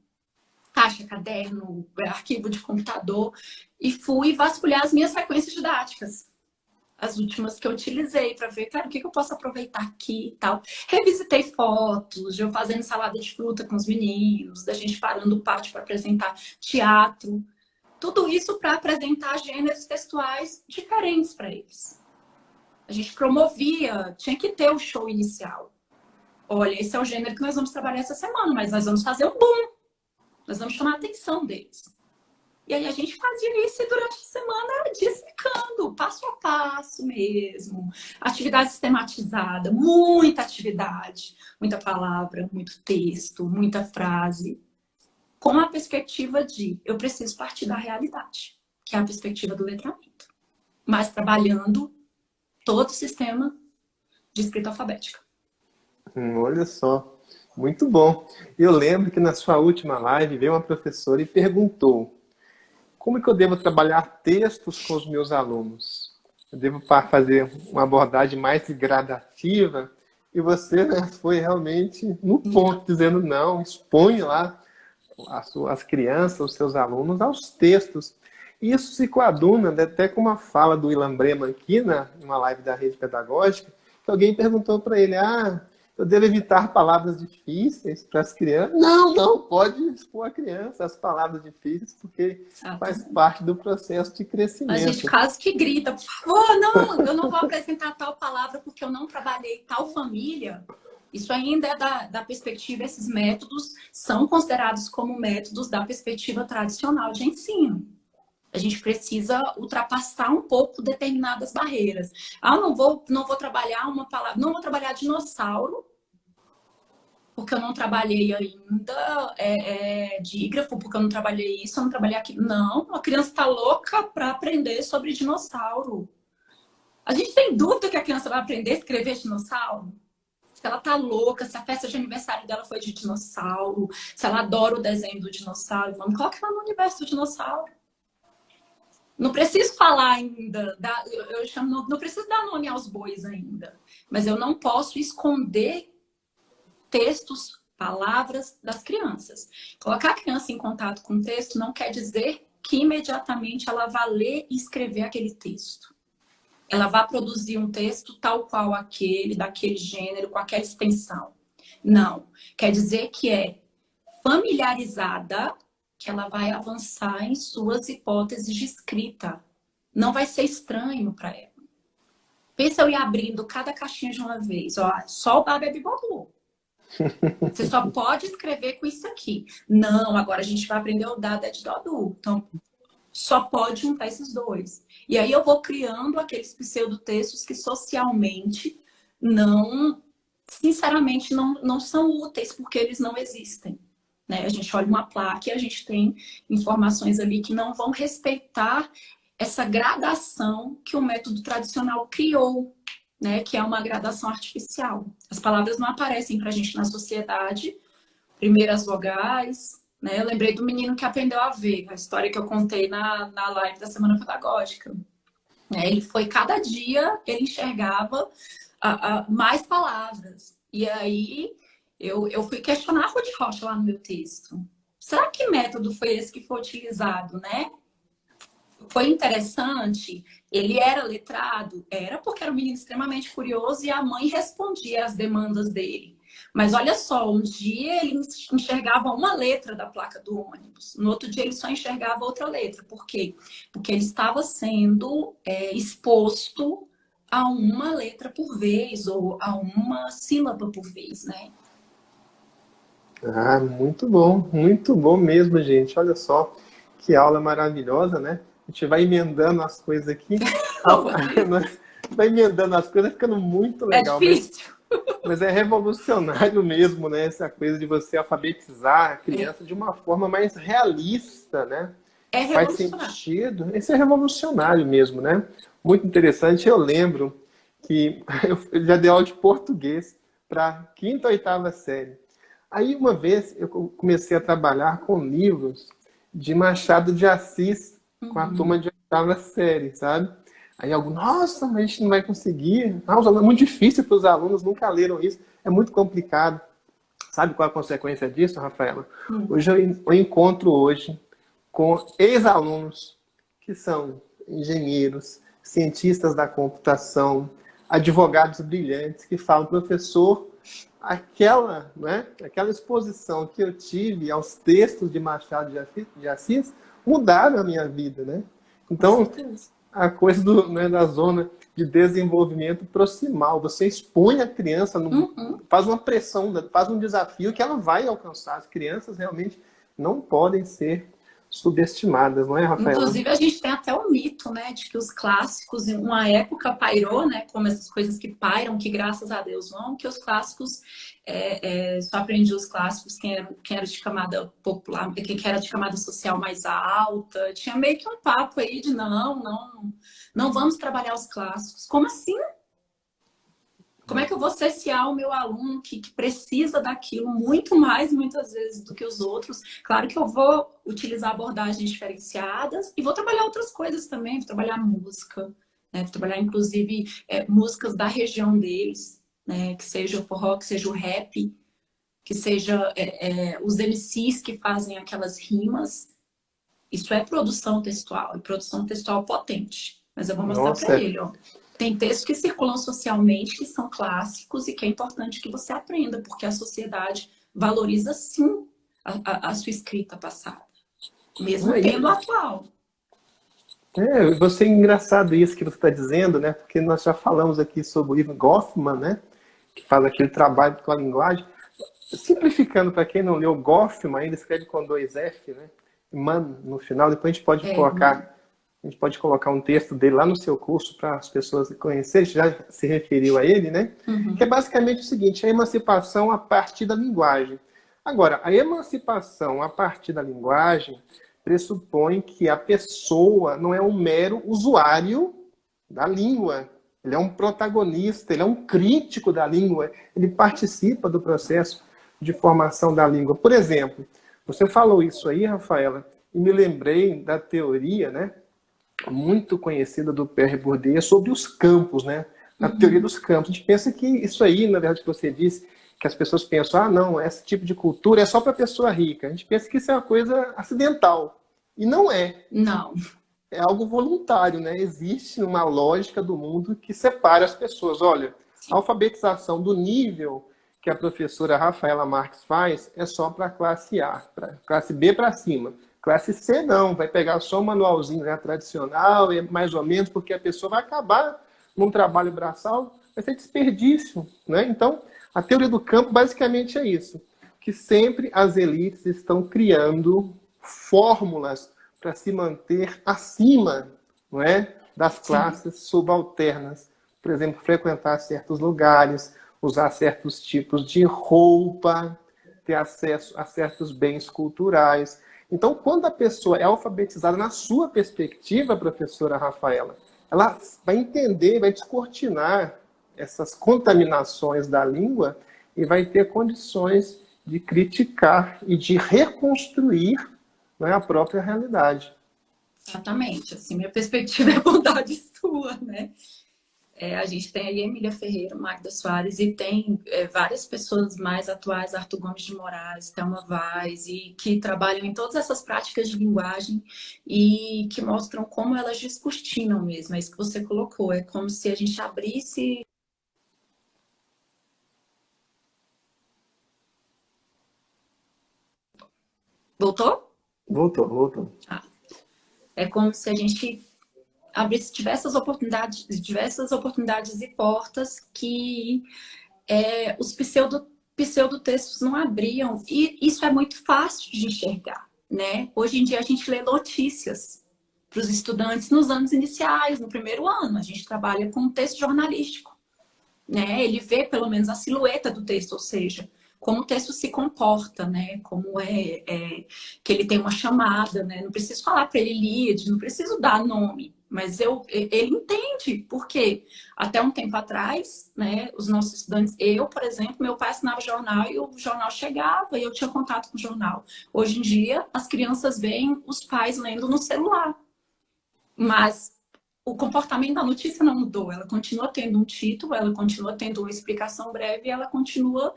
Caixa, caderno, arquivo de computador. E fui vasculhar as minhas sequências didáticas. As últimas que eu utilizei para ver, cara, o que eu posso aproveitar aqui e tal. Revisitei fotos de eu fazendo salada de fruta com os meninos, da gente parando o pátio para apresentar teatro. Tudo isso para apresentar gêneros textuais diferentes para eles. A gente promovia, tinha que ter o show inicial. Olha, esse é o gênero que nós vamos trabalhar essa semana, mas nós vamos fazer um boom. Nós vamos chamar a atenção deles. E aí a gente fazia isso durante a semana dissecando, passo a passo mesmo. Atividade sistematizada, muita atividade, muita palavra, muito texto, muita frase. Com a perspectiva de eu preciso partir da realidade, que é a perspectiva do letramento. Mas trabalhando todo o sistema de escrita alfabética. Olha só, muito bom. Eu lembro que na sua última live veio uma professora e perguntou: como é que eu devo trabalhar textos com os meus alunos? Eu devo fazer uma abordagem mais gradativa? E você, né, foi realmente no ponto, dizendo não, expõe lá as crianças, os seus alunos, aos textos. E isso se coaduna, né, até com uma fala do Ilan Breman aqui, numa live da Rede Pedagógica, que alguém perguntou para ele: eu devo evitar palavras difíceis para as crianças? Não, pode expor a criança as palavras difíceis, porque faz parte do processo de crescimento. A gente quase que grita, por favor, não, eu não vou apresentar tal palavra porque eu não trabalhei tal família. Isso ainda é da perspectiva, esses métodos são considerados como métodos da perspectiva tradicional de ensino. A gente precisa ultrapassar um pouco determinadas barreiras. Não vou trabalhar uma palavra, não vou trabalhar dinossauro, porque eu não trabalhei ainda dígrafo, porque eu não trabalhei isso, eu não trabalhei aquilo. Não, a criança está louca para aprender sobre dinossauro. A gente tem dúvida que a criança vai aprender a escrever dinossauro? Se ela tá louca, se a festa de aniversário dela foi de dinossauro, se ela adora o desenho do dinossauro, vamos colocar ela no universo do dinossauro. Não preciso falar ainda, não preciso dar nome aos bois ainda, mas eu não posso esconder textos, palavras das crianças. Colocar a criança em contato com o texto não quer dizer que imediatamente ela vai ler e escrever aquele texto. Ela vai produzir um texto tal qual aquele, daquele gênero, com aquela extensão. Não. Quer dizer que é familiarizada, que ela vai avançar em suas hipóteses de escrita. Não vai ser estranho para ela. Pensa eu ir abrindo cada caixinha de uma vez. Só o Babé Bibobu. Você só pode escrever com isso aqui. Não, agora a gente vai aprender o Dada de Dodu. Então, só pode juntar esses dois. E aí eu vou criando aqueles pseudotextos que socialmente sinceramente, não são úteis porque eles não existem. Né? A gente olha uma placa e a gente tem informações ali que não vão respeitar essa gradação que o método tradicional criou, né? Que é uma gradação artificial. As palavras não aparecem para a gente na sociedade, primeiro as vogais, né? Eu lembrei do menino que aprendeu a ver, a história que eu contei na live da Semana Pedagógica. Ele foi, cada dia, ele enxergava mais palavras. E aí eu fui questionar a Ruth Rocha lá no meu texto. Será que método foi esse que foi utilizado, né? Foi interessante. Ele era letrado? Era, porque era um menino extremamente curioso e a mãe respondia às demandas dele. Mas olha só, um dia ele enxergava uma letra da placa do ônibus. No outro dia ele só enxergava outra letra. Por quê? Porque ele estava sendo exposto a uma letra por vez ou a uma sílaba por vez, né? Muito bom mesmo, gente. Olha só, que aula maravilhosa, né? A gente vai emendando as coisas aqui. Vai emendando as coisas, ficando muito legal. É difícil. Mas é revolucionário mesmo, né? Essa coisa de você alfabetizar a criança de uma forma mais realista, né? Faz sentido. Isso é revolucionário mesmo, né? Muito interessante. Eu lembro que eu já dei aula de português para 5ª ou 8ª série. Aí uma vez eu comecei a trabalhar com livros de Machado de Assis com a turma de oitava série, sabe? Aí algum, nossa, mas a gente não vai conseguir. Ah, é muito difícil para os alunos, nunca leram isso, é muito complicado. Sabe qual é a consequência disso, Rafaela? Hoje eu encontro hoje com ex-alunos que são engenheiros, cientistas da computação, advogados brilhantes que falam, professor, aquela exposição que eu tive aos textos de Machado de Assis mudaram a minha vida, né? Então, a coisa da zona de desenvolvimento proximal, você expõe a criança, faz uma pressão, faz um desafio que ela vai alcançar. As crianças realmente não podem ser subestimadas, não é, Rafaela? Inclusive, a gente tem até o mito, né, de que os clássicos, em uma época, pairou, né, como essas coisas que pairam, que graças a Deus vão, que os clássicos, só aprendia os clássicos quem era de camada popular, quem era de camada social mais alta. Tinha meio que um papo aí de não vamos trabalhar os clássicos. Como assim? Como é que eu vou cercear o meu aluno que precisa daquilo muito mais, muitas vezes, do que os outros? Claro que eu vou utilizar abordagens diferenciadas e vou trabalhar outras coisas também. Vou trabalhar música, né? Vou trabalhar, inclusive, músicas da região deles, né? Que seja o forró, que seja o rap, que seja os MCs que fazem aquelas rimas. Isso é produção textual, e produção textual potente. Mas eu vou mostrar para ele, ó. Tem textos que circulam socialmente, que são clássicos e que é importante que você aprenda, porque a sociedade valoriza, sim, a sua escrita passada, mesmo tendo a atual. Você é engraçado isso que você está dizendo, né? Porque nós já falamos aqui sobre o Ivan Goffman, né? Que faz aquele trabalho com a linguagem. Simplificando, para quem não leu, Goffman, ele escreve com 2 F, né? Man, no final, depois a gente pode colocar... A gente pode colocar um texto dele lá no seu curso para as pessoas conhecerem, já se referiu a ele, né? Que é basicamente o seguinte, a emancipação a partir da linguagem. Agora, a emancipação a partir da linguagem pressupõe que a pessoa não é um mero usuário da língua. Ele é um protagonista, ele é um crítico da língua, ele participa do processo de formação da língua. Por exemplo, você falou isso aí, Rafaela, e me lembrei da teoria, né? Muito conhecida do Pierre Bourdieu sobre os campos, né? A teoria dos campos. A gente pensa que isso aí, na verdade, que você disse, que as pessoas pensam, não, esse tipo de cultura é só para pessoa rica. A gente pensa que isso é uma coisa acidental. E não é. Não. É algo voluntário, né? Existe uma lógica do mundo que separa as pessoas. Olha, a alfabetização do nível que a professora Rafaela Marques faz é só para a classe A, para classe B para cima. Classe C não, vai pegar só um manualzinho, né, tradicional, mais ou menos, porque a pessoa vai acabar num trabalho braçal, vai ser desperdício, né? Então, a teoria do campo basicamente é isso, que sempre as elites estão criando fórmulas para se manter acima, não é, das classes subalternas. Por exemplo, frequentar certos lugares, usar certos tipos de roupa, ter acesso a certos bens culturais. Então, quando a pessoa é alfabetizada na sua perspectiva, professora Rafaela, ela vai entender, vai descortinar essas contaminações da língua e vai ter condições de criticar e de reconstruir, né, a própria realidade. Exatamente. Assim, minha perspectiva é a bondade sua, né? A gente tem aí Emília Ferreira, Magda Soares, e tem várias pessoas mais atuais, Arthur Gomes de Moraes, Thelma Vaz, e que trabalham em todas essas práticas de linguagem e que mostram como elas descortinam mesmo. É isso que você colocou. É como se a gente abrisse... Voltou? Voltou. É como se a gente abrisse diversas oportunidades e portas que os pseudotextos não abriam. E isso é muito fácil de enxergar, né? Hoje em dia a gente lê notícias para os estudantes nos anos iniciais, no primeiro ano. A gente trabalha com um texto jornalístico, né? Ele vê pelo menos a silhueta do texto, ou seja, como o texto se comporta, né? Como que ele tem uma chamada, né? Não preciso falar para ele Líade, não preciso dar nome. mas ele entende, porque até um tempo atrás, né, os nossos estudantes, por exemplo, meu pai assinava jornal e o jornal chegava e eu tinha contato com o jornal. Hoje em dia, as crianças veem os pais lendo no celular, mas o comportamento da notícia não mudou, ela continua tendo um título, ela continua tendo uma explicação breve, e ela continua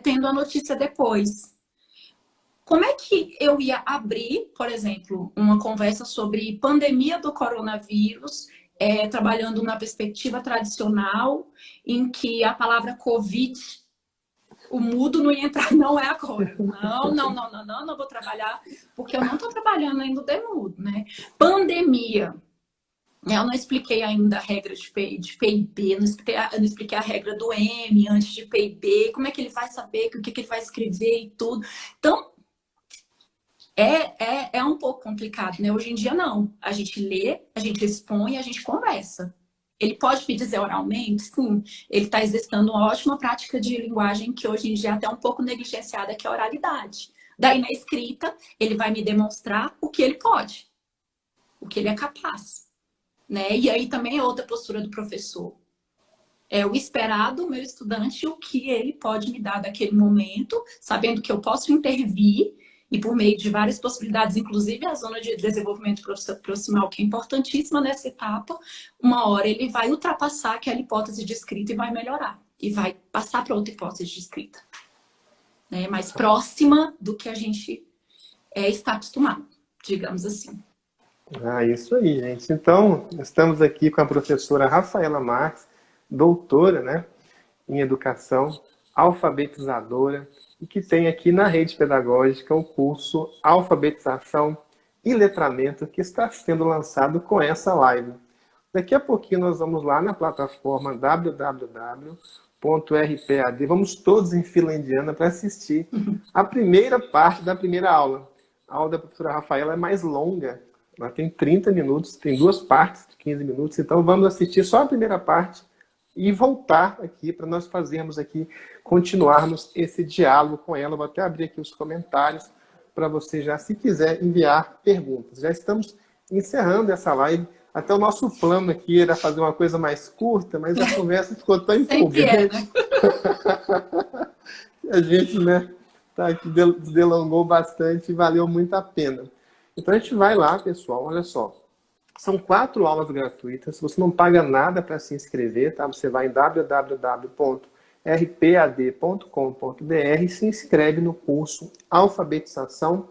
tendo a notícia depois. Como é que eu ia abrir, por exemplo, uma conversa sobre pandemia do coronavírus, trabalhando na perspectiva tradicional, em que a palavra Covid, o mudo não ia entrar, não é agora. Não vou trabalhar, porque eu não estou trabalhando ainda o demudo, né? Pandemia. Eu não expliquei ainda a regra de PIB, não expliquei a regra do M antes de PIB, como é que ele vai saber o que ele vai escrever e tudo. Então, é um pouco complicado, né? Hoje em dia, não. A gente lê, a gente expõe, a gente conversa. Ele pode me dizer oralmente? Sim. Ele está exercitando uma ótima prática de linguagem que hoje em dia é até um pouco negligenciada, que é a oralidade. Daí, na escrita, ele vai me demonstrar o que ele pode, o que ele é capaz. Né? E aí também é outra postura do professor. É o esperado do meu estudante, o que ele pode me dar daquele momento, sabendo que eu posso intervir e por meio de várias possibilidades, inclusive a zona de desenvolvimento proximal, que é importantíssima nessa etapa, uma hora ele vai ultrapassar aquela hipótese de escrita e vai melhorar. E vai passar para outra hipótese de escrita. Né? Mais próxima do que a gente está acostumado, digamos assim. Isso aí, gente. Então, estamos aqui com a professora Rafaela Marques, doutora, né, em educação, alfabetizadora, e que tem aqui na rede pedagógica o curso Alfabetização e Letramento, que está sendo lançado com essa live. Daqui a pouquinho nós vamos lá na plataforma www.rpad. Vamos todos em fila indiana para assistir a primeira parte da primeira aula. A aula da professora Rafaela é mais longa. Ela tem 30 minutos, tem duas partes de 15 minutos, então vamos assistir só a primeira parte e voltar aqui para nós fazermos aqui, continuarmos esse diálogo com ela. Vou até abrir aqui os comentários para você já, se quiser, enviar perguntas. Já estamos encerrando essa live. Até o nosso plano aqui era fazer uma coisa mais curta, mas a conversa ficou tão empolgante. Né? A gente, né, tá aqui, delongou bastante e valeu muito a pena. Então a gente vai lá, pessoal, olha só. São 4 aulas gratuitas, você não paga nada para se inscrever, tá? Você vai em www.rpad.com.br e se inscreve no curso Alfabetização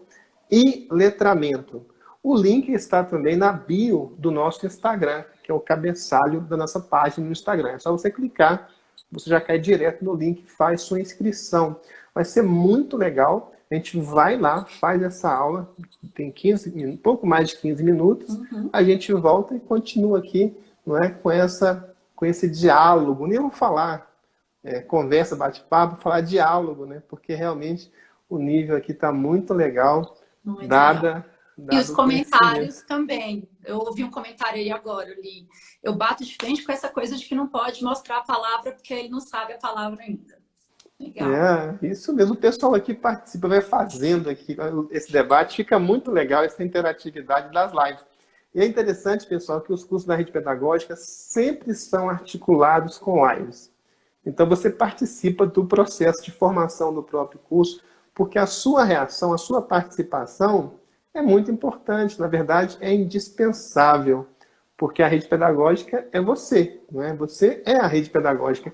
e Letramento. O link está também na bio do nosso Instagram, que é o cabeçalho da nossa página no Instagram. É só você clicar, você já cai direto no link e faz sua inscrição. Vai ser muito legal. A gente vai lá, faz essa aula, tem 15 minutos, pouco mais de 15 minutos, a gente volta e continua aqui, não é, com esse diálogo. Nem vou falar conversa, bate-papo, vou falar diálogo, né? Porque realmente o nível aqui está muito legal, dado e os comentários também. Eu ouvi um comentário aí agora, eu li. Eu bato de frente com essa coisa de que não pode mostrar a palavra porque ele não sabe a palavra ainda. Legal. Isso mesmo. O pessoal aqui participa, vai fazendo aqui esse debate, fica muito legal essa interatividade das lives. E é interessante, pessoal, que os cursos da rede pedagógica sempre são articulados com lives. Então você participa do processo de formação do próprio curso, porque a sua reação, a sua participação é muito importante, na verdade é indispensável, porque a rede pedagógica é você, não é? Você é a rede pedagógica.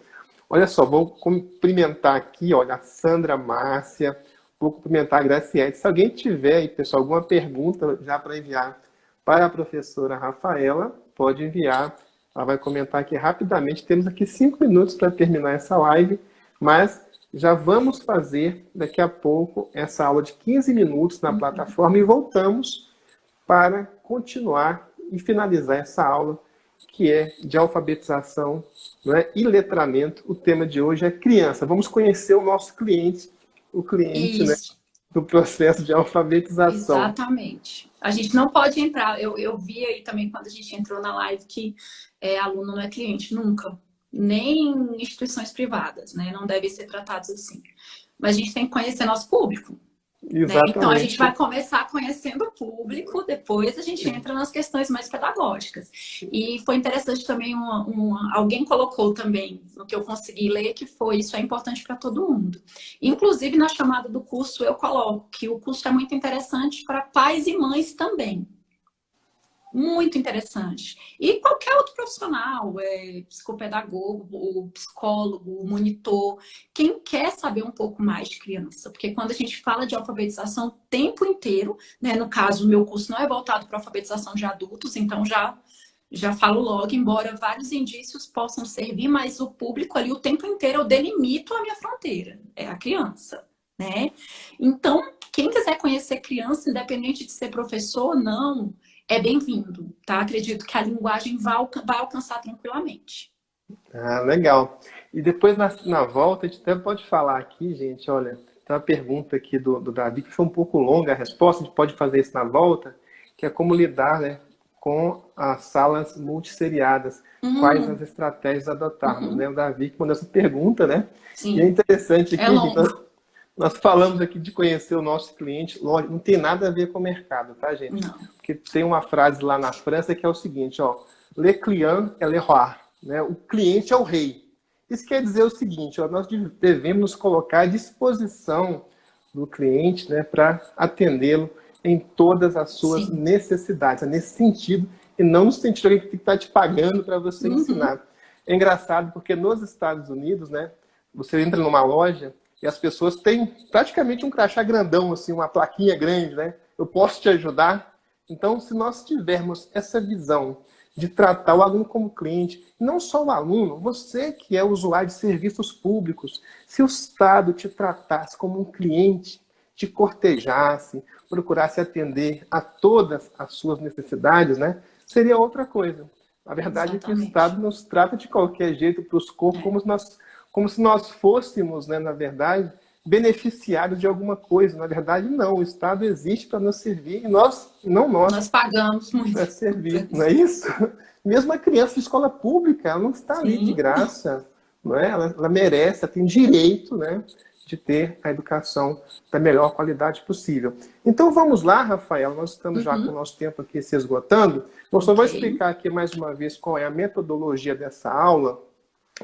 Olha só, vou cumprimentar aqui, olha, a Sandra Márcia, vou cumprimentar a Graciete. Se alguém tiver aí, pessoal, alguma pergunta já para enviar para a professora Rafaela, pode enviar. Ela vai comentar aqui rapidamente. Temos aqui 5 minutos para terminar essa live, mas já vamos fazer daqui a pouco essa aula de 15 minutos na plataforma e voltamos para continuar e finalizar essa aula que é de alfabetização, né, e letramento. O tema de hoje é criança. Vamos conhecer o nosso cliente, o cliente, né, do processo de alfabetização. Exatamente. A gente não pode entrar. Eu vi aí também quando a gente entrou na live que aluno não é cliente nunca, nem instituições privadas, né? Não devem ser tratados assim. Mas a gente tem que conhecer nosso público. Né? Então, a gente Exatamente. vai começar conhecendo o público, depois a gente entra nas questões mais pedagógicas. E foi interessante também, alguém colocou também, no que eu consegui ler, que foi isso é importante para todo mundo. Inclusive, na chamada do curso, eu coloco que o curso é muito interessante para pais e mães também. Muito interessante. E qualquer outro profissional, psicopedagogo, o psicólogo, o monitor, quem quer saber um pouco mais de criança. Porque quando a gente fala de alfabetização o tempo inteiro, né, no caso, o meu curso não é voltado para alfabetização de adultos, então já falo logo, embora vários indícios possam servir, mas o público ali o tempo inteiro eu delimito a minha fronteira, é a criança, né? Então, quem quiser conhecer criança, independente de ser professor ou não, é bem-vindo, tá? Acredito que a linguagem vai alcançar tranquilamente. Ah, legal. E depois na volta, a gente até pode falar aqui, gente, olha, tem uma pergunta aqui do Davi, que foi um pouco longa a resposta, a gente pode fazer isso na volta, que é como lidar, né, com as salas multisseriadas, quais as estratégias adotarmos, né? O Davi que mandou essa pergunta, né? Sim. E é interessante É aqui, longo. gente, nós falamos aqui de conhecer o nosso cliente, lógico, não tem nada a ver com o mercado, tá, gente? Não. Porque tem uma frase lá na França que é o seguinte, ó, le client est le roi, né? O cliente é o rei. Isso quer dizer o seguinte, ó, nós devemos nos colocar à disposição do cliente, né, para atendê-lo em todas as suas Sim. necessidades, é nesse sentido, e não no sentido de que tem que estar te pagando para você ensinar. É engraçado porque nos Estados Unidos, né, você entra numa loja e as pessoas têm praticamente um crachá grandão, assim, uma plaquinha grande, né? Eu posso te ajudar? Então, se nós tivermos essa visão de tratar o aluno como cliente, não só o aluno, você que é usuário de serviços públicos, se o Estado te tratasse como um cliente, te cortejasse, procurasse atender a todas as suas necessidades, né? Seria outra coisa. A verdade é que o Estado nos trata de qualquer jeito para os corpos, como se nós fôssemos, né, na verdade, beneficiários de alguma coisa. Na verdade, não. O Estado existe para nos servir e nós Pagamos muito para servir, não é isso? Mesmo a criança de escola pública, ela não está ali de graça, não é? Ela merece, ela tem direito, né, de ter a educação da melhor qualidade possível. Então vamos lá, Rafael, nós estamos já com o nosso tempo aqui se esgotando. Eu só vou explicar aqui mais uma vez qual é a metodologia dessa aula.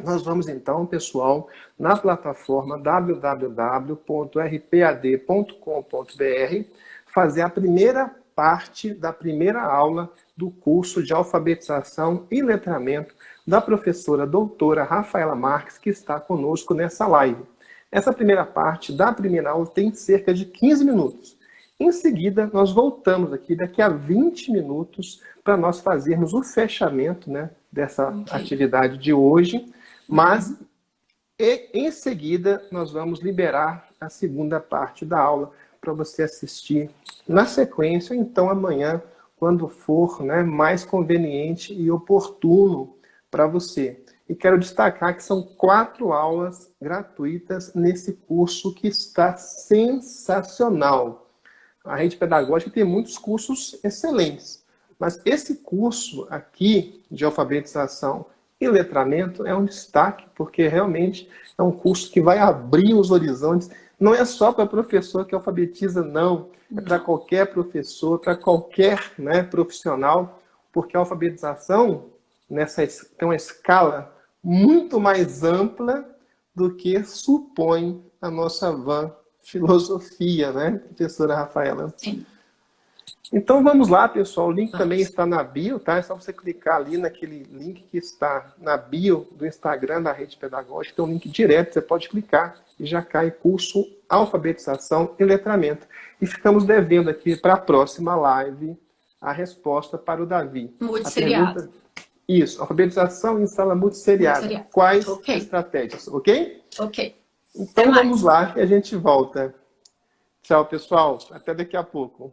Nós vamos então, pessoal, na plataforma www.rpad.com.br fazer a primeira parte da primeira aula do curso de alfabetização e letramento da professora doutora Rafaela Marques, que está conosco nessa live. Essa primeira parte da primeira aula tem cerca de 15 minutos. Em seguida, nós voltamos aqui daqui a 20 minutos para nós fazermos o fechamento, né, dessa atividade de hoje. Mas, em seguida, nós vamos liberar a segunda parte da aula para você assistir na sequência, então amanhã, quando for, né, mais conveniente e oportuno para você. E quero destacar que são 4 aulas gratuitas nesse curso que está sensacional. A rede pedagógica tem muitos cursos excelentes, mas esse curso aqui de alfabetização e letramento é um destaque, porque realmente é um curso que vai abrir os horizontes. Não é só para professor que alfabetiza, não. É para qualquer professor, para qualquer, né, profissional, porque a alfabetização tem uma escala muito mais ampla do que supõe a nossa van filosofia, né, professora Rafaela? Sim. Então vamos lá, pessoal. O link também está na bio, tá? É só você clicar ali naquele link que está na bio do Instagram da Rede Pedagógica. Tem um link direto, você pode clicar e já cai curso Alfabetização e Letramento. E ficamos devendo aqui para a próxima live a resposta para o Davi. Multisseriado. Isso, alfabetização em sala multisseriada. Quais estratégias, ok? Ok. Então vamos lá e a gente volta. Tchau, pessoal. Até daqui a pouco.